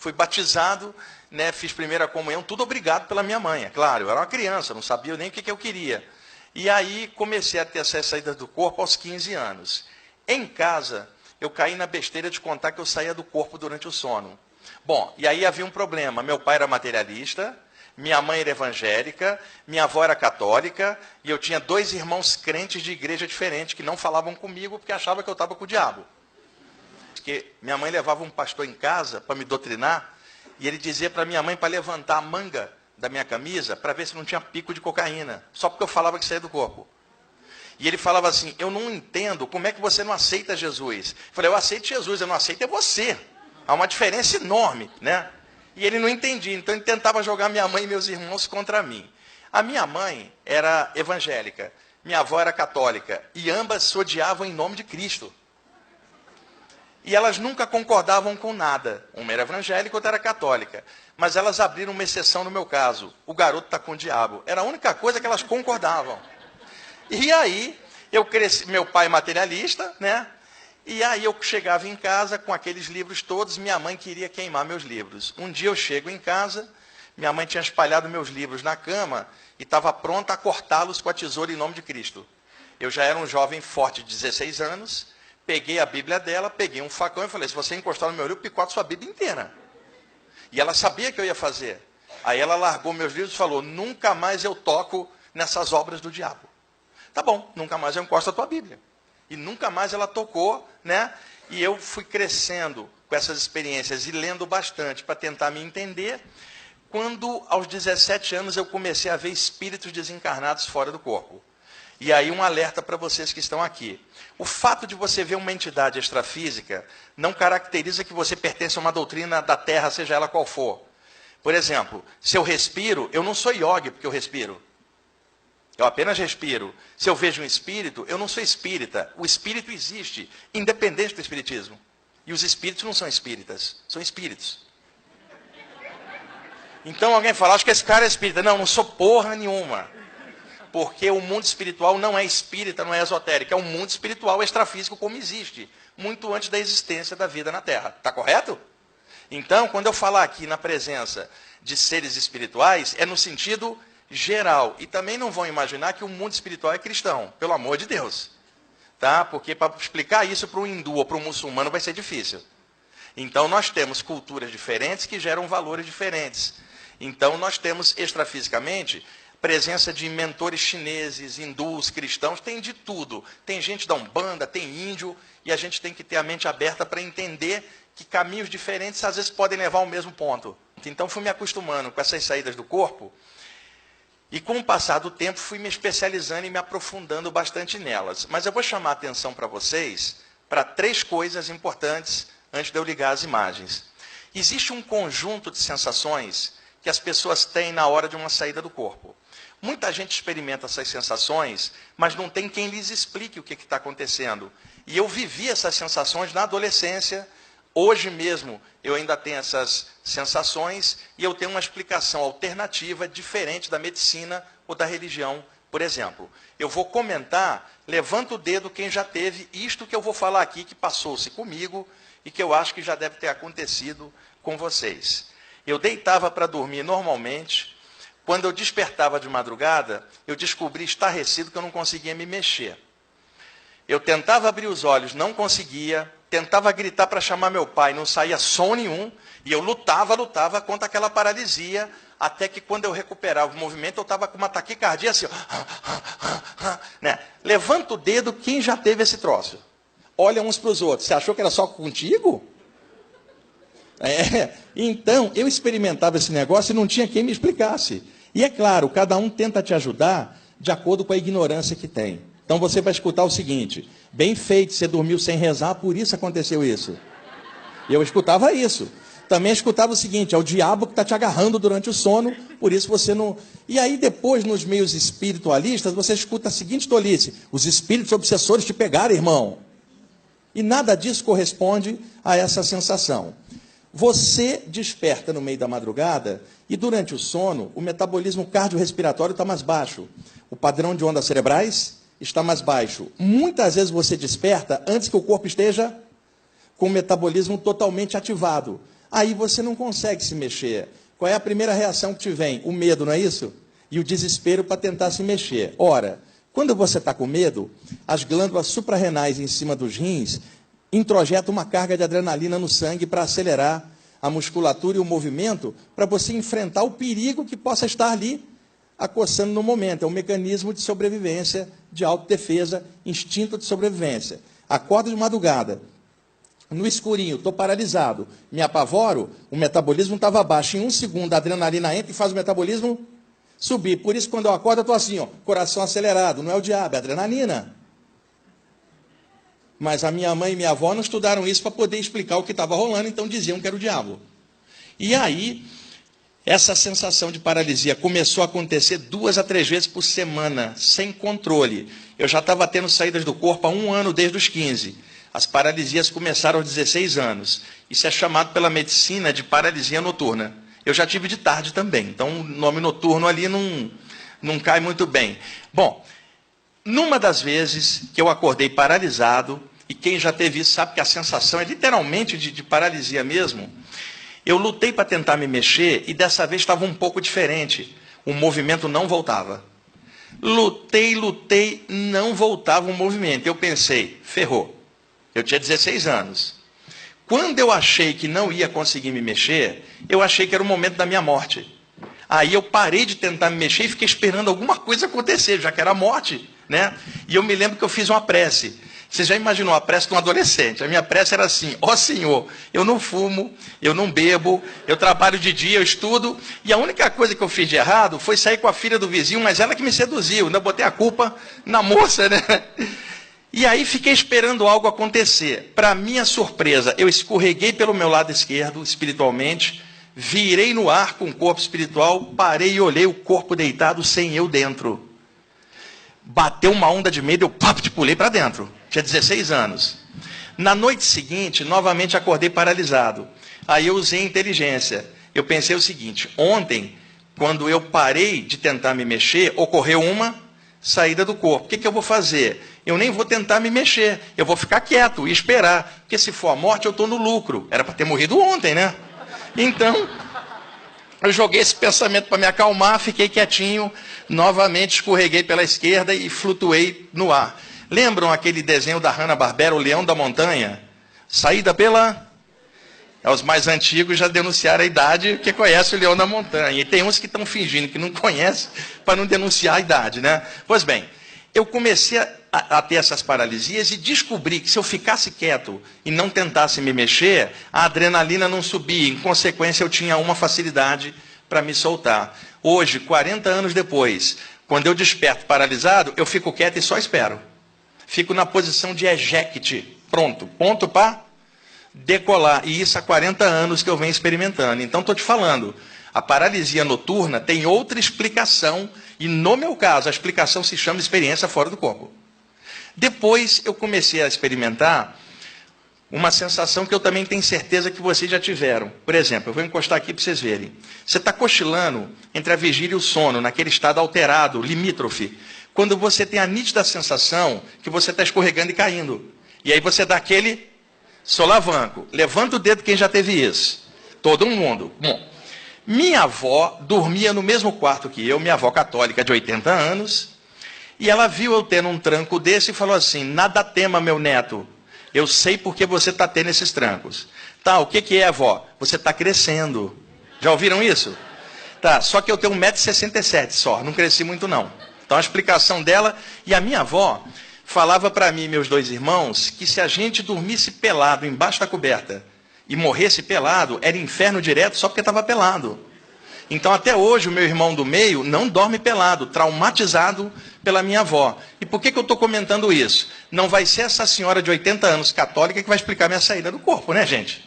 fui batizado, né, fiz primeira comunhão, tudo obrigado pela minha mãe, é claro. Eu era uma criança, não sabia nem o que eu queria. E aí comecei a ter essas saídas do corpo aos 15 anos. Em casa, eu caí na besteira de contar que eu saía do corpo durante o sono. Bom, e aí havia um problema. Meu pai era materialista, minha mãe era evangélica, minha avó era católica, e eu tinha 2 irmãos crentes de igreja diferente que não falavam comigo porque achavam que eu estava com o diabo. Porque minha mãe levava um pastor em casa para me doutrinar, e ele dizia para minha mãe para levantar a manga da minha camisa para ver se não tinha pico de cocaína, só porque eu falava que saía do corpo. E ele falava assim, eu não entendo como é que você não aceita Jesus. Eu falei, eu aceito Jesus, eu não aceito é você. Há uma diferença enorme, né? E ele não entendia, então ele tentava jogar minha mãe e meus irmãos contra mim. A minha mãe era evangélica, minha avó era católica, e ambas se odiavam em nome de Cristo. E elas nunca concordavam com nada. Uma era evangélica, outra era católica. Mas elas abriram uma exceção no meu caso. O garoto está com o diabo. Era a única coisa que elas concordavam. E aí, eu cresci, meu pai materialista, né? E aí eu chegava em casa com aqueles livros todos, minha mãe queria queimar meus livros. Um dia eu chego em casa, minha mãe tinha espalhado meus livros na cama e estava pronta a cortá-los com a tesoura em nome de Cristo. Eu já era um jovem forte de 16 anos, peguei a Bíblia dela, peguei um facão e falei, se você encostar no meu livro, picoto sua Bíblia inteira. E ela sabia que eu ia fazer. Aí ela largou meus livros e falou, nunca mais eu toco nessas obras do diabo. Tá bom, nunca mais eu encosto a tua Bíblia. E nunca mais ela tocou, né? E eu fui crescendo com essas experiências e lendo bastante para tentar me entender. Quando, aos 17 anos, eu comecei a ver espíritos desencarnados fora do corpo. E aí um alerta para vocês que estão aqui. O fato de você ver uma entidade extrafísica não caracteriza que você pertence a uma doutrina da Terra, seja ela qual for. Por exemplo, se eu respiro, eu não sou yogi porque eu respiro. Eu apenas respiro. Se eu vejo um espírito, eu não sou espírita. O espírito existe, independente do espiritismo. E os espíritos não são espíritas, são espíritos. Então alguém fala, acho que esse cara é espírita. Não, não sou porra nenhuma. Porque o mundo espiritual não é espírita, não é esotérico. É um mundo espiritual extrafísico como existe. Muito antes da existência da vida na Terra. Está correto? Então, quando eu falar aqui na presença de seres espirituais, é no sentido geral. E também não vão imaginar que o mundo espiritual é cristão, pelo amor de Deus. Tá? Porque para explicar isso para um hindu ou para um muçulmano vai ser difícil. Então nós temos culturas diferentes que geram valores diferentes. Então nós temos extrafisicamente presença de mentores chineses, hindus, cristãos, tem de tudo. Tem gente da Umbanda, tem índio, e a gente tem que ter a mente aberta para entender que caminhos diferentes às vezes podem levar ao mesmo ponto. Então fui me acostumando com essas saídas do corpo. E com o passar do tempo, fui me especializando e me aprofundando bastante nelas. Mas eu vou chamar a atenção para vocês para 3 coisas importantes antes de eu ligar as imagens. Existe um conjunto de sensações que as pessoas têm na hora de uma saída do corpo. Muita gente experimenta essas sensações, mas não tem quem lhes explique o que está acontecendo. E eu vivi essas sensações na adolescência. Hoje mesmo eu ainda tenho essas sensações e eu tenho uma explicação alternativa diferente da medicina ou da religião, por exemplo. Eu vou comentar, levanta o dedo quem já teve isto que eu vou falar aqui, que passou-se comigo e que eu acho que já deve ter acontecido com vocês. Eu deitava para dormir normalmente. Quando eu despertava de madrugada, eu descobri estarrecido que eu não conseguia me mexer. Eu tentava abrir os olhos, não conseguia. Tentava gritar para chamar meu pai, não saía som nenhum, e eu lutava contra aquela paralisia, até que quando eu recuperava o movimento, eu estava com uma taquicardia assim, ó, né? Levanta o dedo quem já teve esse troço. Olha uns para os outros. Você achou que era só contigo? Então, eu experimentava esse negócio e não tinha quem me explicasse. E é claro, cada um tenta te ajudar de acordo com a ignorância que tem. Então você vai escutar o seguinte, bem feito, você dormiu sem rezar, por isso aconteceu isso. E eu escutava isso. Também escutava o seguinte, é o diabo que está te agarrando durante o sono, por isso você não... E aí depois, nos meios espiritualistas, você escuta a seguinte tolice, os espíritos obsessores te pegaram, irmão. E nada disso corresponde a essa sensação. Você desperta no meio da madrugada e durante o sono, o metabolismo cardiorrespiratório está mais baixo. O padrão de ondas cerebrais está mais baixo. Muitas vezes você desperta antes que o corpo esteja com o metabolismo totalmente ativado. Aí você não consegue se mexer. Qual é a primeira reação que te vem? O medo, não é isso? E o desespero para tentar se mexer. Ora, quando você está com medo, as glândulas suprarrenais em cima dos rins introjetam uma carga de adrenalina no sangue para acelerar a musculatura e o movimento para você enfrentar o perigo que possa estar ali acossando no momento. É um mecanismo de sobrevivência, de autodefesa, instinto de sobrevivência. Acordo de madrugada, no escurinho, estou paralisado, me apavoro, o metabolismo estava baixo. Em 1 segundo, a adrenalina entra e faz o metabolismo subir. Por isso, quando eu acordo, eu estou assim, ó, coração acelerado. Não é o diabo, é a adrenalina. Mas a minha mãe e minha avó não estudaram isso para poder explicar o que estava rolando, então diziam que era o diabo. E aí, essa sensação de paralisia começou a acontecer 2 a 3 vezes por semana, sem controle. Eu já estava tendo saídas do corpo há 1 ano, desde os 15. As paralisias começaram aos 16 anos. Isso é chamado pela medicina de paralisia noturna. Eu já tive de tarde também, então o nome noturno ali não cai muito bem. Bom, numa das vezes que eu acordei paralisado, e quem já teve isso sabe que a sensação é literalmente de paralisia mesmo, eu lutei para tentar me mexer e dessa vez estava um pouco diferente. O movimento não voltava. Lutei, não voltava o movimento. Eu pensei, ferrou. Eu tinha 16 anos. Quando eu achei que não ia conseguir me mexer, eu achei que era o momento da minha morte. Aí eu parei de tentar me mexer e fiquei esperando alguma coisa acontecer, já que era a morte, né? E eu me lembro que eu fiz uma prece. Você já imaginou a prece de um adolescente? A minha prece era assim: ó Senhor, eu não fumo, eu não bebo, eu trabalho de dia, eu estudo, e a única coisa que eu fiz de errado foi sair com a filha do vizinho, mas ela que me seduziu, ainda botei a culpa na moça, né? E aí fiquei esperando algo acontecer. Para minha surpresa, eu escorreguei pelo meu lado esquerdo, espiritualmente, virei no ar com o corpo espiritual, parei e olhei o corpo deitado sem eu dentro. Bateu uma onda de medo, eu pulei para dentro. Tinha 16 anos. Na noite seguinte, novamente acordei paralisado. Aí eu usei inteligência. Eu pensei o seguinte: ontem, quando eu parei de tentar me mexer, ocorreu uma saída do corpo. O que eu vou fazer? Eu nem vou tentar me mexer. Eu vou ficar quieto e esperar. Porque se for a morte, eu estou no lucro. Era para ter morrido ontem, né? Então, eu joguei esse pensamento para me acalmar, fiquei quietinho, novamente escorreguei pela esquerda e flutuei no ar. Lembram aquele desenho da Hanna-Barbera, O Leão da Montanha? Saída pela... Os mais antigos já denunciaram a idade, que conhece o Leão da Montanha. E tem uns que estão fingindo que não conhecem para não denunciar a idade, né? Pois bem, eu comecei a ter essas paralisias e descobri que se eu ficasse quieto e não tentasse me mexer, a adrenalina não subia. Em consequência, eu tinha uma facilidade para me soltar. Hoje, 40 anos depois, quando eu desperto paralisado, eu fico quieto e só espero. Fico na posição de eject. Pronto, ponto para decolar. E isso há 40 anos que eu venho experimentando. Então, estou te falando, a paralisia noturna tem outra explicação, e no meu caso, a explicação se chama experiência fora do corpo. Depois, eu comecei a experimentar uma sensação que eu também tenho certeza que vocês já tiveram. Por exemplo, eu vou encostar aqui para vocês verem. Você está cochilando entre a vigília e o sono, naquele estado alterado, limítrofe, quando você tem a nítida sensação que você está escorregando e caindo. E aí você dá aquele solavanco. Levanta o dedo quem já teve isso. Todo mundo. Bom, minha avó dormia no mesmo quarto que eu, minha avó católica de 80 anos, e ela viu eu tendo um tranco desse e falou assim: nada tema, meu neto, eu sei porque você está tendo esses trancos. Tá, o que é, avó? Você está crescendo. Já ouviram isso? Tá, só que eu tenho 1,67 m só, não cresci muito não. Então a explicação dela, e a minha avó falava para mim e meus 2 irmãos que se a gente dormisse pelado embaixo da coberta e morresse pelado, era inferno direto só porque estava pelado. Então até hoje o meu irmão do meio não dorme pelado, traumatizado pela minha avó. E por que eu estou comentando isso? Não vai ser essa senhora de 80 anos católica que vai explicar minha saída do corpo, né, gente?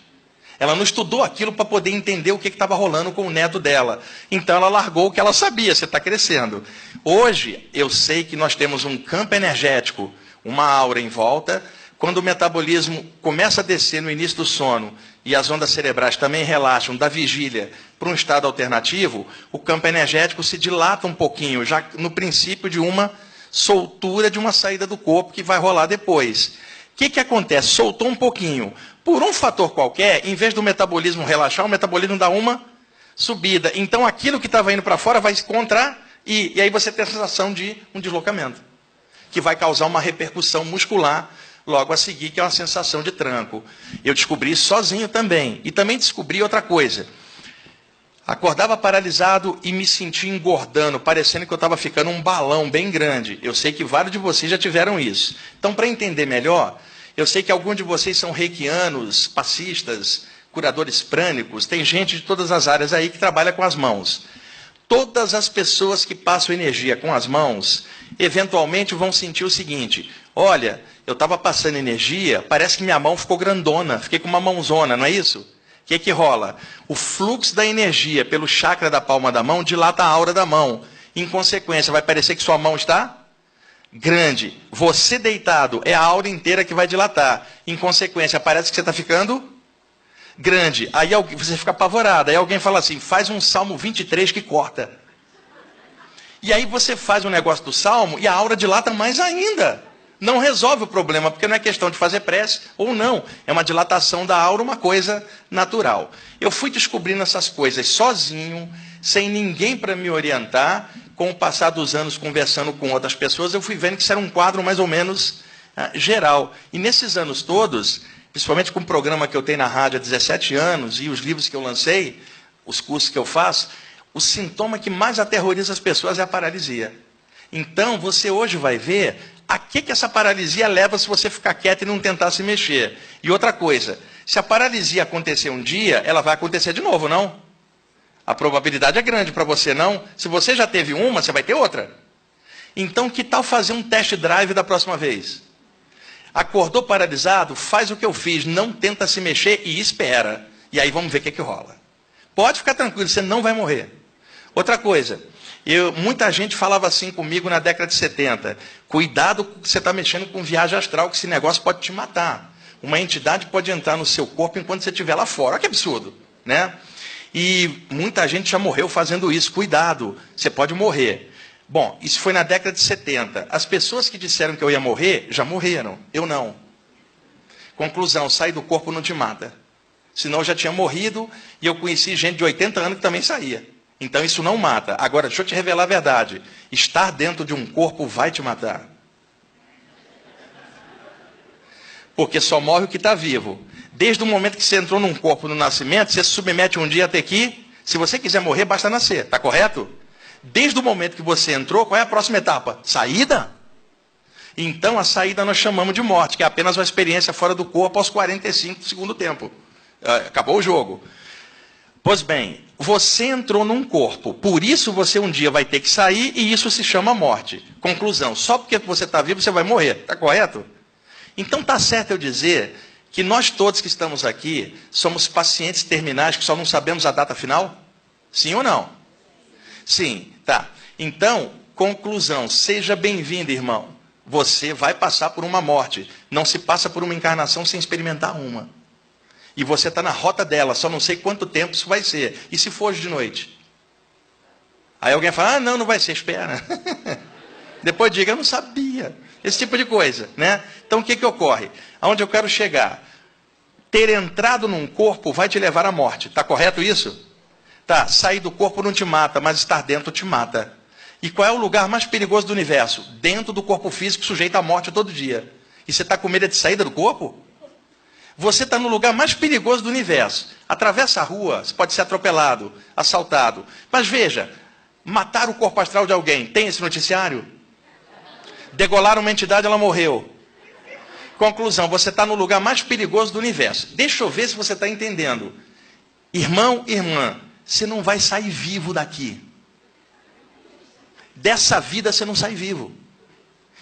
Ela não estudou aquilo para poder entender o que estava rolando com o neto dela. Então ela largou o que ela sabia, você está crescendo. Hoje eu sei que nós temos um campo energético, uma aura em volta. Quando o metabolismo começa a descer no início do sono e as ondas cerebrais também relaxam da vigília para um estado alternativo, o campo energético se dilata um pouquinho, já no princípio de uma soltura de uma saída do corpo que vai rolar depois. O que acontece? Soltou um pouquinho. Por um fator qualquer, em vez do metabolismo relaxar, o metabolismo dá uma subida. Então, aquilo que estava indo para fora vai se contrair, e aí você tem a sensação de um deslocamento, que vai causar uma repercussão muscular logo a seguir, que é uma sensação de tranco. Eu descobri isso sozinho também. E também descobri outra coisa. Acordava paralisado e me sentia engordando, parecendo que eu estava ficando um balão bem grande. Eu sei que vários de vocês já tiveram isso. Então, para entender melhor, eu sei que alguns de vocês são reikianos, passistas, curadores prânicos, tem gente de todas as áreas aí que trabalha com as mãos. Todas as pessoas que passam energia com as mãos, eventualmente vão sentir o seguinte: olha, eu estava passando energia, parece que minha mão ficou grandona, fiquei com uma mãozona, não é isso? O que rola? O fluxo da energia pelo chakra da palma da mão dilata a aura da mão. Em consequência, vai parecer que sua mão está grande. Você deitado, é a aura inteira que vai dilatar. Em consequência, parece que você está ficando grande. Aí você fica apavorado. Aí alguém fala assim: faz um Salmo 23 que corta. E aí você faz um negócio do Salmo e a aura dilata mais ainda. Não resolve o problema, porque não é questão de fazer prece ou não. É uma dilatação da aura, uma coisa natural. Eu fui descobrindo essas coisas sozinho, sem ninguém para me orientar. Com o passar dos anos, conversando com outras pessoas, eu fui vendo que isso era um quadro mais ou menos geral. E nesses anos todos, principalmente com o programa que eu tenho na rádio há 17 anos, e os livros que eu lancei, os cursos que eu faço, o sintoma que mais aterroriza as pessoas é a paralisia. Então, você hoje vai ver a que essa paralisia leva se você ficar quieto e não tentar se mexer. E outra coisa, se a paralisia acontecer um dia, ela vai acontecer de novo, não? A probabilidade é grande para você, não? Se você já teve uma, você vai ter outra. Então, que tal fazer um test drive da próxima vez? Acordou paralisado? Faz o que eu fiz, não tenta se mexer e espera. E aí vamos ver o que rola. Pode ficar tranquilo, você não vai morrer. Outra coisa, muita gente falava assim comigo na década de 70. Cuidado que você está mexendo com viagem astral, que esse negócio pode te matar. Uma entidade pode entrar no seu corpo enquanto você estiver lá fora. Olha que absurdo, né? E muita gente já morreu fazendo isso. Cuidado, você pode morrer. Bom, isso foi na década de 70. As pessoas que disseram que eu ia morrer, já morreram. Eu não. Conclusão, sair do corpo não te mata. Senão eu já tinha morrido, e eu conheci gente de 80 anos que também saía. Então isso não mata. Agora, deixa eu te revelar a verdade. Estar dentro de um corpo vai te matar. Porque só morre o que está vivo. Desde o momento que você entrou num corpo no nascimento, você se submete um dia a ter que, se você quiser morrer, basta nascer. Está correto? Desde o momento que você entrou, qual é a próxima etapa? Saída? Então a saída nós chamamos de morte, que é apenas uma experiência fora do corpo aos 45 do segundo tempo. Acabou o jogo. Pois bem, você entrou num corpo, por isso você um dia vai ter que sair e isso se chama morte. Conclusão, só porque você está vivo você vai morrer, está correto? Então está certo eu dizer que nós todos que estamos aqui somos pacientes terminais que só não sabemos a data final? Sim ou não? Sim, tá. Então, conclusão, seja bem-vindo, irmão. Você vai passar por uma morte, não se passa por uma encarnação sem experimentar uma. E você está na rota dela, só não sei quanto tempo isso vai ser. E se for hoje de noite? Aí alguém fala, não vai ser, espera. Depois diga, eu não sabia. Esse tipo de coisa, né? Então o que ocorre? Aonde eu quero chegar? Ter entrado num corpo vai te levar à morte. Está correto isso? Tá, sair do corpo não te mata, mas estar dentro te mata. E qual é o lugar mais perigoso do universo? Dentro do corpo físico, sujeito à morte todo dia. E você está com medo de saída do corpo? Você está no lugar mais perigoso do universo. Atravessa a rua, você pode ser atropelado, assaltado. Mas veja, matar o corpo astral de alguém, tem esse noticiário? Degolaram uma entidade, ela morreu. Conclusão, você está no lugar mais perigoso do universo. Deixa eu ver se você está entendendo. Irmão, irmã, você não vai sair vivo daqui. Dessa vida você não sai vivo.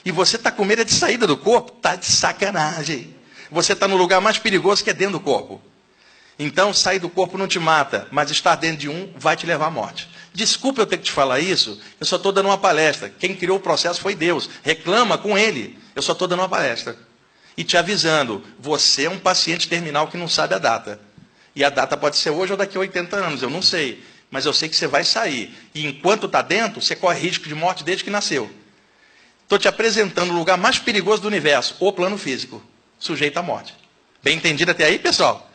E você está com medo de saída do corpo? Está de sacanagem. Você está no lugar mais perigoso que é dentro do corpo. Então, sair do corpo não te mata, mas estar dentro de um vai te levar à morte. Desculpa eu ter que te falar isso, eu só estou dando uma palestra. Quem criou o processo foi Deus. Reclama com Ele. Eu só estou dando uma palestra. E te avisando, você é um paciente terminal que não sabe a data. E a data pode ser hoje ou daqui a 80 anos, eu não sei. Mas eu sei que você vai sair. E enquanto está dentro, você corre risco de morte desde que nasceu. Estou te apresentando o lugar mais perigoso do universo, o plano físico, sujeito à morte. Bem entendido até aí, pessoal?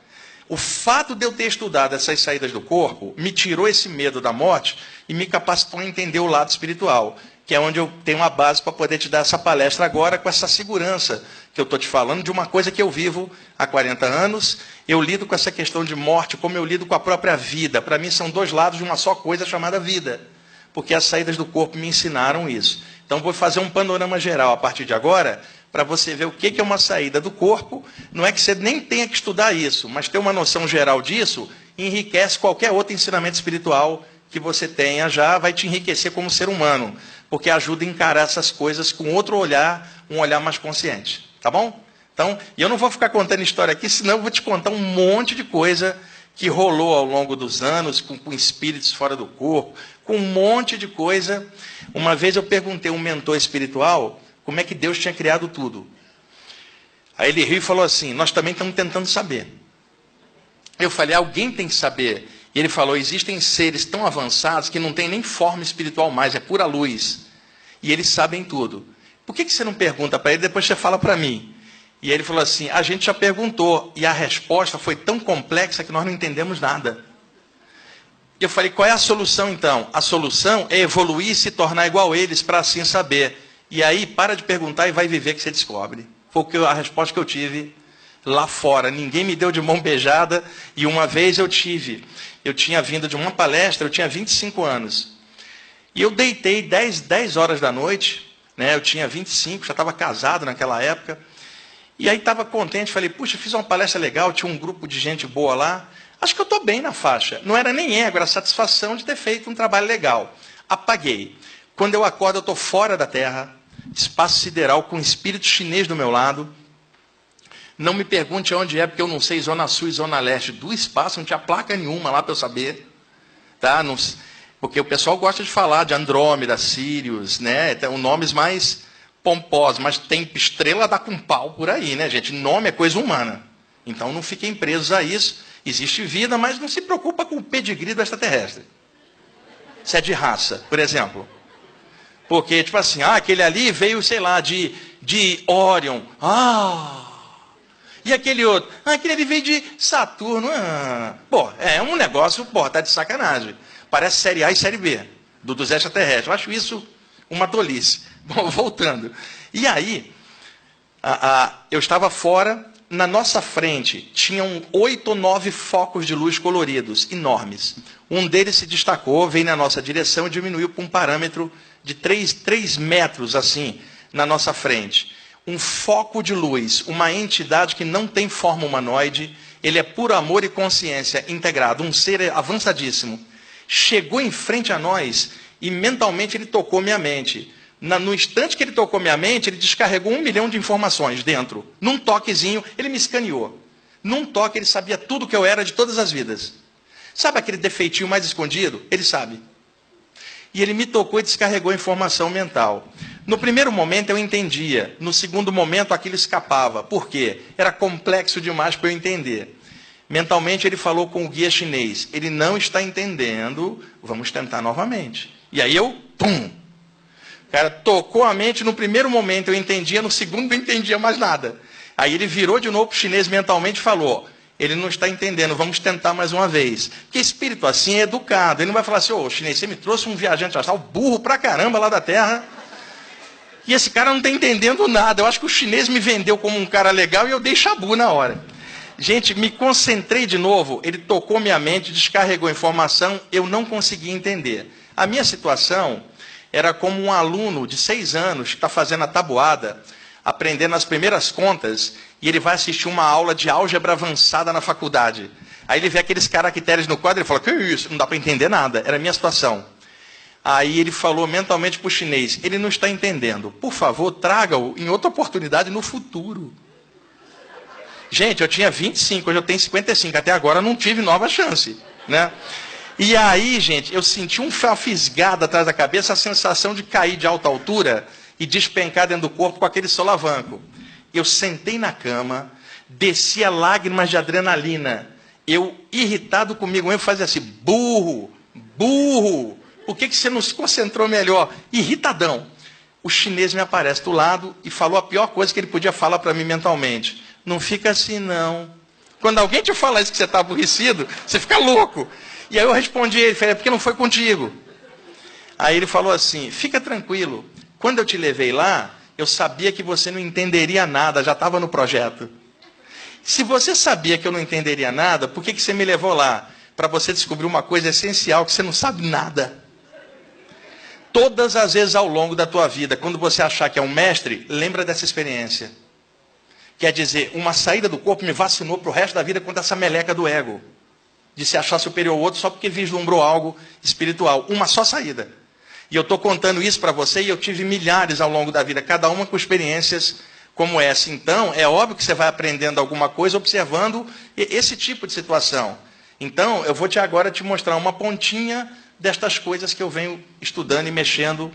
O fato de eu ter estudado essas saídas do corpo me tirou esse medo da morte e me capacitou a entender o lado espiritual, que é onde eu tenho uma base para poder te dar essa palestra agora com essa segurança que eu estou te falando de uma coisa que eu vivo há 40 anos. Eu lido com essa questão de morte como eu lido com a própria vida. Para mim são dois lados de uma só coisa chamada vida, porque as saídas do corpo me ensinaram isso. Então vou fazer um panorama geral a partir de agora, para você ver o que é uma saída do corpo. Não é que você nem tenha que estudar isso, mas ter uma noção geral disso enriquece qualquer outro ensinamento espiritual que você tenha, já vai te enriquecer como ser humano, porque ajuda a encarar essas coisas com outro olhar, um olhar mais consciente. Tá bom? Então, e eu não vou ficar contando história aqui, senão eu vou te contar um monte de coisa que rolou ao longo dos anos, com espíritos fora do corpo, com um monte de coisa. Uma vez eu perguntei a um mentor espiritual como é que Deus tinha criado tudo. Aí ele riu e falou assim, nós também estamos tentando saber. Eu falei, alguém tem que saber. E ele falou, existem seres tão avançados que não tem nem forma espiritual mais, é pura luz. E eles sabem tudo. Por que você não pergunta para ele, depois você fala para mim? E ele falou assim, a gente já perguntou, e a resposta foi tão complexa que nós não entendemos nada. E eu falei, qual é a solução então? A solução é evoluir e se tornar igual a eles, para assim saber. E aí, para de perguntar e vai viver que você descobre. Foi a resposta que eu tive lá fora. Ninguém me deu de mão beijada. E uma vez eu tinha vindo de uma palestra, eu tinha 25 anos. E eu deitei 10 horas da noite, né? Eu tinha 25, já estava casado naquela época. E aí estava contente, falei, puxa, fiz uma palestra legal, tinha um grupo de gente boa lá. Acho que eu estou bem na faixa. Não era nem ego, era satisfação de ter feito um trabalho legal. Apaguei. Quando eu acordo, eu estou fora da Terra, espaço sideral, com um espírito chinês do meu lado. Não me pergunte onde é, porque eu não sei Zona Sul e Zona Leste do espaço, não tinha placa nenhuma lá para eu saber. Tá? Não, porque o pessoal gosta de falar de Andrômeda, Sirius, né? Então, nomes mais pomposos, mas tem estrela dá com pau por aí, né, gente? Nome é coisa humana. Então não fiquem presos a isso. Existe vida, mas não se preocupa com o pedigree do extraterrestre. Se é de raça, por exemplo. Porque, tipo assim, aquele ali veio, sei lá, de Orion. E aquele outro? Aquele ali veio de Saturno. Pô, é um negócio, pô, tá de sacanagem. Parece série A e série B, dos extraterrestres. Eu acho isso uma tolice. Bom, voltando. E aí, eu estava fora, na nossa frente tinham 8 ou 9 focos de luz coloridos, enormes. Um deles se destacou, veio na nossa direção e diminuiu para um parâmetro de 3 metros, assim, na nossa frente. Um foco de luz, uma entidade que não tem forma humanoide, ele é puro amor e consciência integrado, um ser avançadíssimo. Chegou em frente a nós e mentalmente ele tocou minha mente. No instante que ele tocou minha mente, ele descarregou 1 milhão de informações dentro. Num toquezinho, ele me escaneou. Num toque, ele sabia tudo que eu era de todas as vidas. Sabe aquele defeitinho mais escondido? Ele sabe. E ele me tocou e descarregou informação mental. No primeiro momento eu entendia. No segundo momento aquilo escapava. Por quê? Era complexo demais para eu entender. Mentalmente ele falou com o guia chinês. Ele não está entendendo, vamos tentar novamente. E aí eu, pum! O cara tocou a mente, no primeiro momento eu entendia, no segundo não entendia mais nada. Aí ele virou de novo para o chinês mentalmente e falou, ele não está entendendo, vamos tentar mais uma vez. Porque espírito assim é educado, ele não vai falar assim, chinês, você me trouxe um viajante astral burro pra caramba lá da Terra, e esse cara não está entendendo nada. Eu acho que o chinês me vendeu como um cara legal e eu dei chabu na hora. Gente, me concentrei de novo, ele tocou minha mente, descarregou a informação, eu não consegui entender. A minha situação era como um aluno de 6 anos que está fazendo a tabuada, aprendendo as primeiras contas, e ele vai assistir uma aula de álgebra avançada na faculdade. Aí ele vê aqueles caracteres no quadro e fala, que isso? Não dá para entender nada. Era a minha situação. Aí ele falou mentalmente para o chinês, ele não está entendendo. Por favor, traga-o em outra oportunidade no futuro. Gente, eu tinha 25, hoje eu tenho 55. Até agora não tive nova chance, né? E aí, gente, eu senti uma fisgada atrás da cabeça, a sensação de cair de alta altura e despencar dentro do corpo com aquele solavanco. Eu sentei na cama, descia lágrimas de adrenalina. Eu, irritado comigo mesmo, fazia assim, burro, burro, por que você não se concentrou melhor? Irritadão. O chinês me aparece do lado e falou a pior coisa que ele podia falar para mim mentalmente. Não fica assim, não. Quando alguém te fala isso que você está aborrecido, você fica louco. E aí eu respondi a ele, falei, é porque não foi contigo. Aí ele falou assim, fica tranquilo, quando eu te levei lá, eu sabia que você não entenderia nada, já estava no projeto. Se você sabia que eu não entenderia nada, por que você me levou lá? Para você descobrir uma coisa essencial, que você não sabe nada. Todas as vezes ao longo da tua vida, quando você achar que é um mestre, lembra dessa experiência. Quer dizer, uma saída do corpo me vacinou para o resto da vida contra essa meleca do ego. De se achar superior ao outro só porque vislumbrou algo espiritual. Uma só saída. E eu estou contando isso para você e eu tive milhares ao longo da vida, cada uma com experiências como essa. Então, é óbvio que você vai aprendendo alguma coisa observando esse tipo de situação. Então, eu vou agora te mostrar uma pontinha destas coisas que eu venho estudando e mexendo